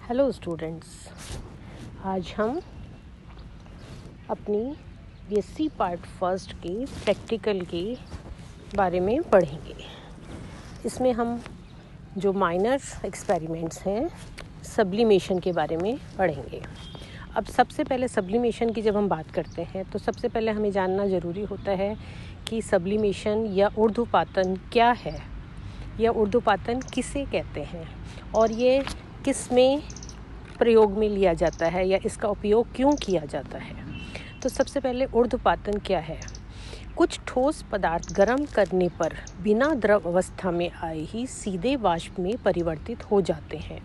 Hello students, आज हम अपनी बीएससी पार्ट फर्स्ट के प्रैक्टिकल के बारे में पढ़ेंगे। इसमें हम जो माइनर एक्सपेरिमेंट्स हैं सब्लिमेशन के बारे में पढ़ेंगे। अब सबसे पहले सब्लिमेशन की जब हम बात करते हैं तो सबसे पहले हमें जानना ज़रूरी होता है कि सब्लिमेशन या ऊर्ध्वपातन क्या है, या ऊर्ध्वपातन किसे कहते हैं और ये किस में प्रयोग में लिया जाता है या इसका उपयोग क्यों किया जाता है। तो सबसे पहले ऊर्ध्वपातन क्या है। कुछ ठोस पदार्थ गर्म करने पर बिना द्रव अवस्था में आए ही सीधे वाष्प में परिवर्तित हो जाते हैं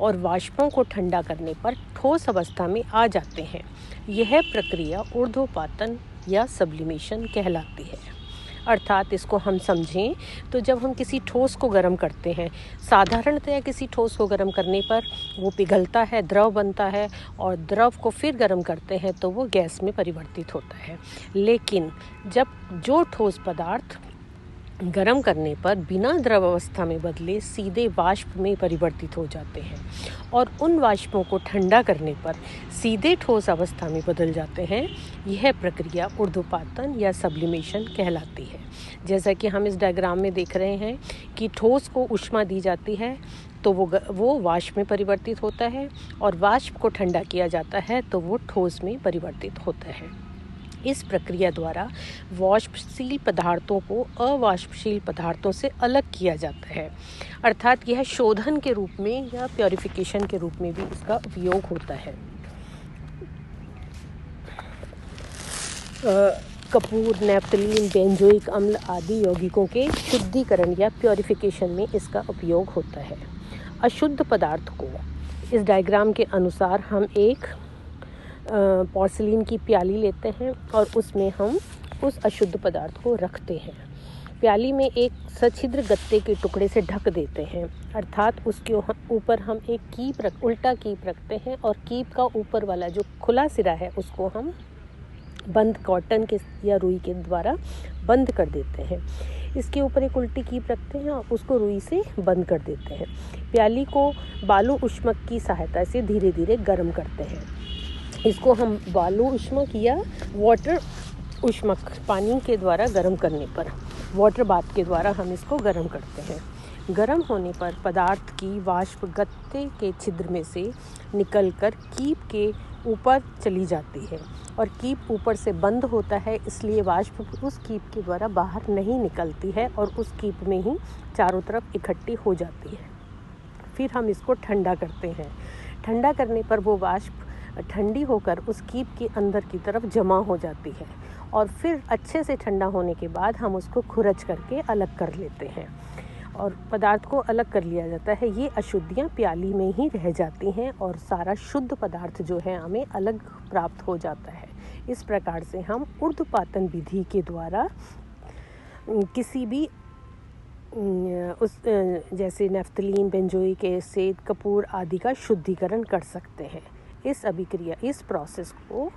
और वाष्पों को ठंडा करने पर ठोस अवस्था में आ जाते हैं। यह प्रक्रिया ऊर्ध्वपातन या सब्लिमेशन कहलाती है। अर्थात इसको हम समझें तो जब हम किसी ठोस को गर्म करते हैं, साधारणतया किसी ठोस को गर्म करने पर वो पिघलता है, द्रव बनता है और द्रव को फिर गर्म करते हैं तो वो गैस में परिवर्तित होता है। लेकिन जब जो ठोस पदार्थ गर्म करने पर बिना द्रव अवस्था में बदले सीधे वाष्प में परिवर्तित हो जाते हैं और उन वाष्पों को ठंडा करने पर सीधे ठोस अवस्था में बदल जाते हैं, यह प्रक्रिया ऊर्ध्वपातन या सब्लिमेशन कहलाती है। जैसा कि हम इस डायग्राम में देख रहे हैं कि ठोस को ऊष्मा दी जाती है तो वो वाष्प में परिवर्तित होता है और वाष्प को ठंडा किया जाता है तो वो ठोस में परिवर्तित होता है। इस प्रक्रिया द्वारा वाष्पशील पदार्थों को अवाष्पशील पदार्थों से अलग किया जाता है। अर्थात यह शोधन के रूप में या प्योरिफिकेशन के रूप में भी इसका उपयोग होता है। कपूर, नैप्थलीन, बेंजोइक अम्ल आदि यौगिकों के शुद्धिकरण या प्योरिफिकेशन में इसका उपयोग होता है। अशुद्ध पदार्थ को इस डायग्राम के अनुसार हम एक पोर्सिलीन की प्याली लेते हैं और उसमें हम उस अशुद्ध पदार्थ को रखते हैं। प्याली में एक सछिद्र गत्ते के टुकड़े से ढक देते हैं, अर्थात उसके ऊपर हम एक उल्टा कीप रखते हैं और कीप का ऊपर वाला जो खुला सिरा है उसको हम बंद कॉटन के या रुई के द्वारा बंद कर देते हैं। इसके ऊपर एक उल्टी कीप रखते हैं और उसको रुई से बंद कर देते हैं। प्याली को बालू ऊष्मक की सहायता से धीरे धीरे गर्म करते हैं। इसको हम बालू ऊष्मक या वाटर ऊष्मक पानी के द्वारा गर्म करने पर वाटर बाथ के द्वारा हम इसको गर्म करते हैं। गर्म होने पर पदार्थ की वाष्प गत्ते के छिद्र में से निकलकर कीप के ऊपर चली जाती है और कीप ऊपर से बंद होता है, इसलिए वाष्प उस कीप के द्वारा बाहर नहीं निकलती है और उस कीप में ही चारों तरफ इकट्ठी हो जाती है। फिर हम इसको ठंडा करते हैं। ठंडा करने पर वो वाष्प ठंडी होकर उस कीप के अंदर की तरफ जमा हो जाती है और फिर अच्छे से ठंडा होने के बाद हम उसको खुरच करके अलग कर लेते हैं और पदार्थ को अलग कर लिया जाता है। ये अशुद्धियाँ प्याली में ही रह जाती हैं और सारा शुद्ध पदार्थ जो है हमें अलग प्राप्त हो जाता है। इस प्रकार से हम ऊर्ध्वपातन विधि के द्वारा किसी भी जैसे नैप्थलीन, बेंजोइक एसिड, कपूर आदि का शुद्धिकरण कर सकते हैं। इस प्रोसेस को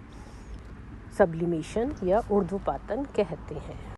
सब्लिमेशन या ऊर्ध्वपातन कहते हैं।